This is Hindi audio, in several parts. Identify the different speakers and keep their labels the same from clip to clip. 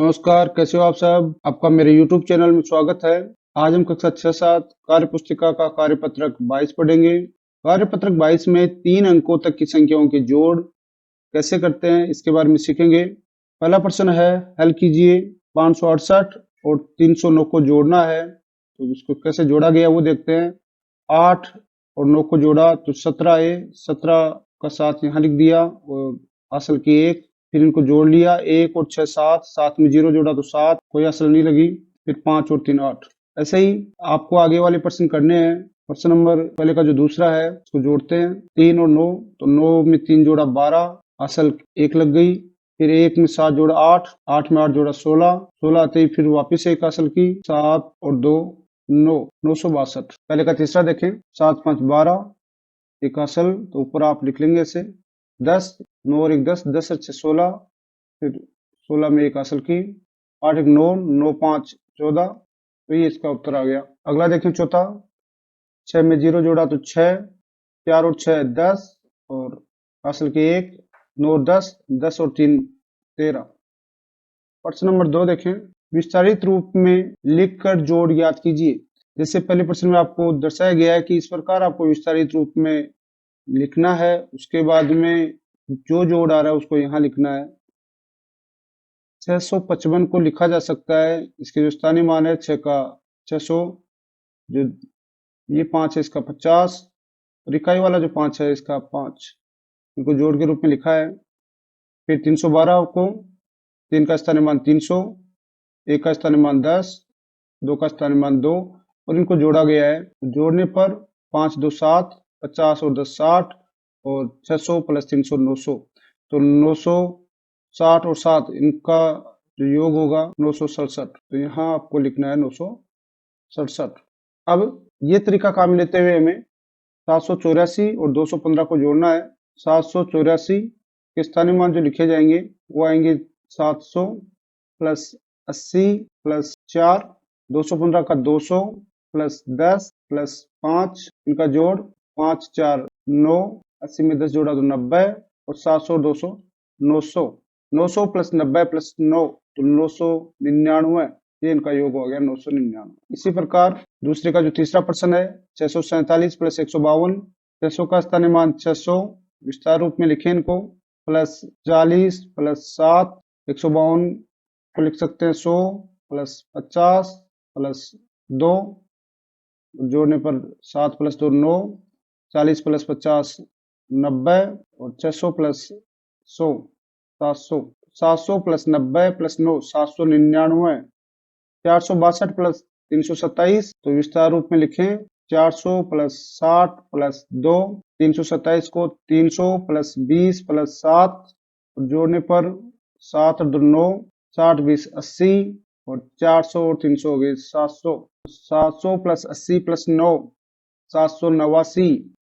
Speaker 1: नमस्कार, कैसे हो आप सब? आपका मेरे YouTube चैनल में स्वागत है। आज हम कक्षा 6-7 कार्य पुस्तिका का कार्यपत्रक 22 पढ़ेंगे। कार्यपत्रक 22 में 3 अंकों तक की संख्याओं के जोड़ कैसे करते हैं इसके बारे में सीखेंगे। पहला प्रश्न है, हल कीजिए। 568 और 309 को जोड़ना है, तो इसको कैसे जोड़ा गया वो देखते हैं। 8 और 9 को जोड़ा तो 17 है, 17 का 7 यहाँ लिख दिया और असल की 1, फिर इनको जोड़ लिया 1 और 6 7, 7 में 0 जोड़ा तो 7, कोई असल नहीं लगी, फिर 5 और 3 8। ऐसे ही आपको आगे वाले प्रश्न करने हैं। प्रश्न नंबर पहले का जो दूसरा है उसको जोड़ते हैं। 3 और 9, तो 9 में 3 जोड़ा 12, असल 1 लग गई, फिर 1 में 7 जोड़ा 8, 8 में 8 जोड़ा 16, 16 आते ही फिर वापिस एक असल की 7 और 2 9, 962। पहले का तीसरा देखें, 7 5 12, एक असल, तो ऊपर आप लिख लेंगे ऐसे 10, 9 और 1 10, 10 और 6 16, फिर 16 में एक असल की, 8 1 9, 9 5 14, तो ये इसका उत्तर आ गया। अगला देखें चौथा, 6 में 0 जोड़ा तो 6, 4 और 6 10 और असल की 1, 9 और 10, 10 और 3 13। प्रश्न नंबर 2 देखें, विस्तारित रूप में लिखकर जोड़ याद कीजिए। जैसे पहले प्रश्न में आपको दर्शाया गया है कि इस प्रकार आपको विस्तारित रूप में लिखना है, उसके बाद में जो जोड़ आ रहा है उसको यहाँ लिखना है। 655 को लिखा जा सकता है, इसके जो स्थानीय मान है 6 का 600, जो ये 5 है इसका 50, और इकाई वाला जो 5 है इसका 5, इनको जोड़ के रूप में लिखा है। फिर 312 को 3 का स्थानीय मान 300, 1 का स्थानीय मान 10, 2 का स्थानीय मान 2, और इनको जोड़ा गया है। जोड़ने पर 5 2 7, 50 और 10 60, और 600 प्लस 300 900, तो 960 और 7 इनका जो योग होगा 967, तो यहाँ आपको लिखना है 967। अब ये तरीका काम लेते हुए हमें 784 और 215 को जोड़ना है। 784 के स्थानीय मान जो लिखे जाएंगे वो आएंगे 700 प्लस 80 प्लस 4, 215 का 200 प्लस 10 प्लस 5, इनका जोड़ 5 4 9, 80 में 10 जोड़ा तो 90, और 700 200 900, 900 प्लस 90 प्लस 9 तो 999, ये इनका योग हो गया 999। इसी प्रकार दूसरे का जो तीसरा प्रश्न है, 647 प्लस 152, 600 का स्थानीय मान 600, विस्तार रूप में लिखें इनको, प्लस 40 प्लस 7, 152 को लिख सकते हैं 100 प्लस 50 प्लस 2, जोड़ने पर 7 प्लस 2 9, 40 प्लस 50 90, और 600 प्लस 100 700, 700 प्लस 90 प्लस 9 799, 462 प्लस 327, तो विस्तार रूप में लिखें 400 प्लस 60 प्लस 2, 327 को 300 प्लस 20 प्लस 7, जोड़ने पर 7 और 2 9, 60 20 80, और 400 और 300 हो गए 700, 700 प्लस 80 प्लस 9 789।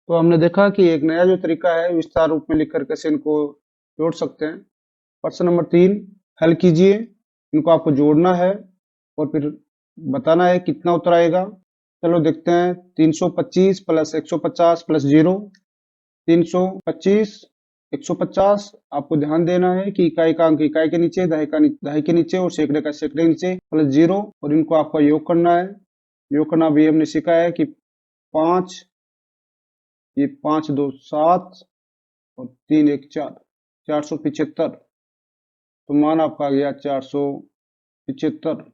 Speaker 1: तो हमने देखा कि एक नया जो तरीका है विस्तार रूप में लिखकर कैसे इनको जोड़ सकते हैं। प्रश्न नंबर 3, हल कीजिए। इनको आपको जोड़ना है और फिर बताना है कितना उत्तर आएगा। चलो देखते हैं। 325 प्लस 150 प्लस 0, 325 150, आपको ध्यान देना है कि इकाई का अंक इकाई के नीचे, दहाई के नीचे, और सैकड़े का सैकड़े के नीचे, प्लस 0, और इनको आपका योग करना है। योग करना भी हमने सीखा है कि 5, ये 5 2 7 और 3 1 4, 475, तो मान आपका आ गया 475।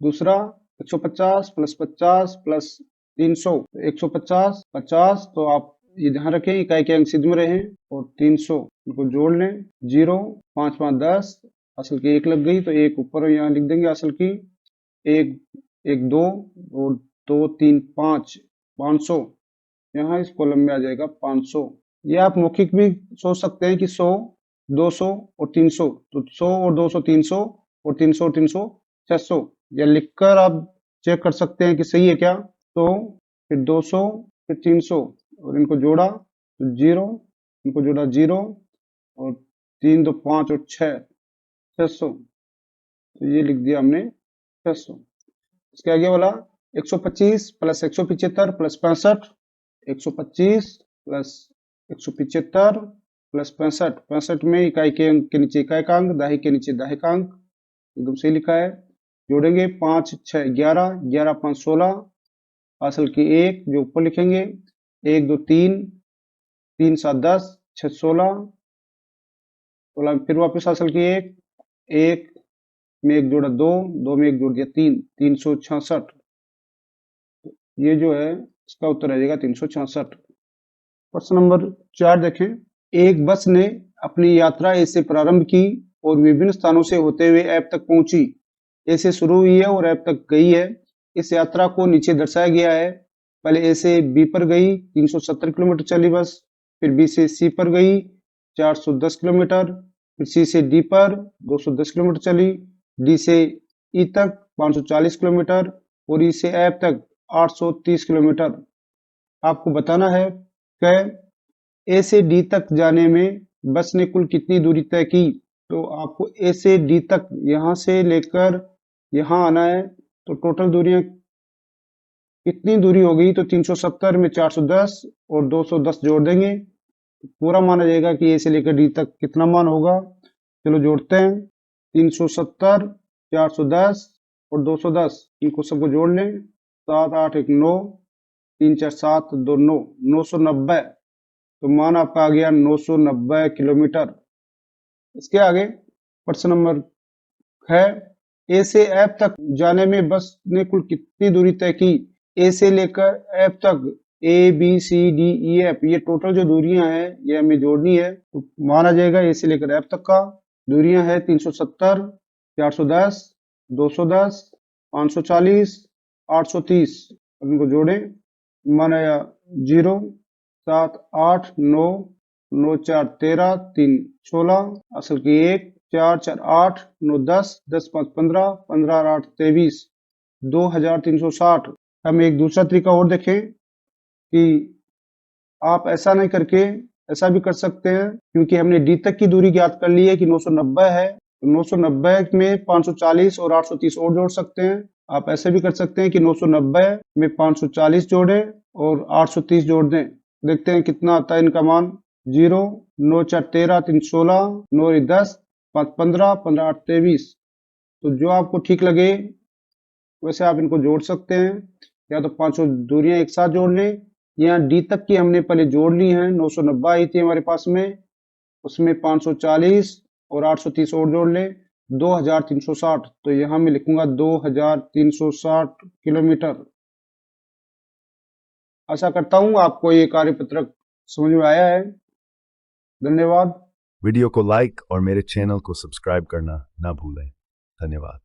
Speaker 1: दूसरा 150 प्लस 50 प्लस 300, 150 50, तो आप ये ध्यान रखें इकाई के अंक सिद्ध में रहे, और 300 इनको जोड़ लें। 0 5 5 10, असल की 1 लग गई तो 1 ऊपर यहाँ लिख देंगे असल की, 1 1 2 और 2 3 5, 500, यहाँ इस कॉलम में आ जाएगा 500। ये आप मौखिक भी सोच सकते हैं कि 100 200 और 300, तो 100 और 200 300, और 300 और 300 600, या लिखकर आप चेक कर सकते हैं कि सही है क्या। तो फिर 200 फिर 300, और इनको जोड़ा तो 0, इनको जोड़ा 0, और 3 2 5 और 6 600, तो ये लिख दिया हमने 600। इसके आगे वाला 125 प्लस 175 प्लस 65, 125 प्लस 175 प्लस 65, 65 में इकाई के अंक के नीचे इकाई का अंक, दहाई के नीचे दहाई का अंक, एकदम सही लिखा है। जोड़ेंगे 5 6 11, 11 5 16, असल की 1 जो ऊपर लिखेंगे, 1 2 3, 3 7 10, 6 16, 16 फिर वापस असल की 1, 1 में 1 जोड़ा 2, 2 में 1 जोड़ दिया 3, 366। ये जो है इसका उत्तर आ जाएगा 366। प्रश्न नंबर 4 देखें। एक बस ने अपनी यात्रा ए से प्रारंभ की और विभिन्न स्थानों से होते हुए ऐप तक पहुंची। ए से शुरू हुई है और ऐप तक गई है। इस यात्रा को नीचे दर्शाया गया है। पहले ए से बी पर गई, 370 किलोमीटर चली बस। फिर बी से सी पर गई, 410 किलोमीटर। फिर सी से डी पर 210 किलोमीटर चली। डी से ई तक 540 किलोमीटर और ई से एफ तक 830 किलोमीटर। आपको बताना है कि ए से डी तक जाने में बस ने कुल कितनी दूरी तय की। तो आपको ए से डी तक यहाँ से लेकर यहाँ आना है, तो टोटल दूरियां कितनी दूरी होगी, तो 370 में 410 और 210 जोड़ देंगे, पूरा माना जाएगा कि ए से लेकर डी तक कितना मान होगा। चलो जोड़ते हैं, 370, 410 और 210, इनको सबको जोड़ लें। 7 8 1 9, 3 4 7 2 9, 990। तो मान आपका आ गया 990 किलोमीटर। इसके आगे प्रश्न नंबर है, ए से एफ तक जाने में बस ने कुल कितनी दूरी तय की। ए से लेकर एफ तक, A B C D E F, ये टोटल जो दूरियां हैं ये हमें जोड़नी है। तो माना जाएगा ए से लेकर एफ तक का दूरियां है 370, 410, 210, 540, 830। इनको जोड़ें, माना 0 7 8 9, 9 4 13, 3 16, असल की 1 4 4 8 9 10, 10 5 15, 15 8 23, 2360। हम एक दूसरा तरीका और देखें कि आप ऐसा नहीं करके ऐसा भी कर सकते हैं, क्योंकि हमने डी तक की दूरी ज्ञात कर ली है कि 990 है। तो 990 में 540 और 830 और जोड़ सकते हैं। आप ऐसे भी कर सकते हैं कि 990 में 540 जोड़ें और 830 जोड़ दें। देखते हैं कितना आता है इनका मान। 0 9 4 13, 3 16, 9 10, 5 15, 15 8 23। तो जो आपको ठीक लगे वैसे आप इनको जोड़ सकते हैं, या तो पांचों दूरियां एक साथ जोड़ लें। यहाँ डी तक की हमने पहले जोड़ ली हैं, 990 आई थी हमारे पास में, उसमें 540 और 830 और जोड़ लें, 2360। तो यहाँ मैं लिखूंगा 2360 किलोमीटर। आशा करता हूँ आपको ये कार्यपत्रक समझ में आया है। धन्यवाद।
Speaker 2: वीडियो को लाइक और मेरे चैनल को सब्सक्राइब करना ना भूलें। धन्यवाद।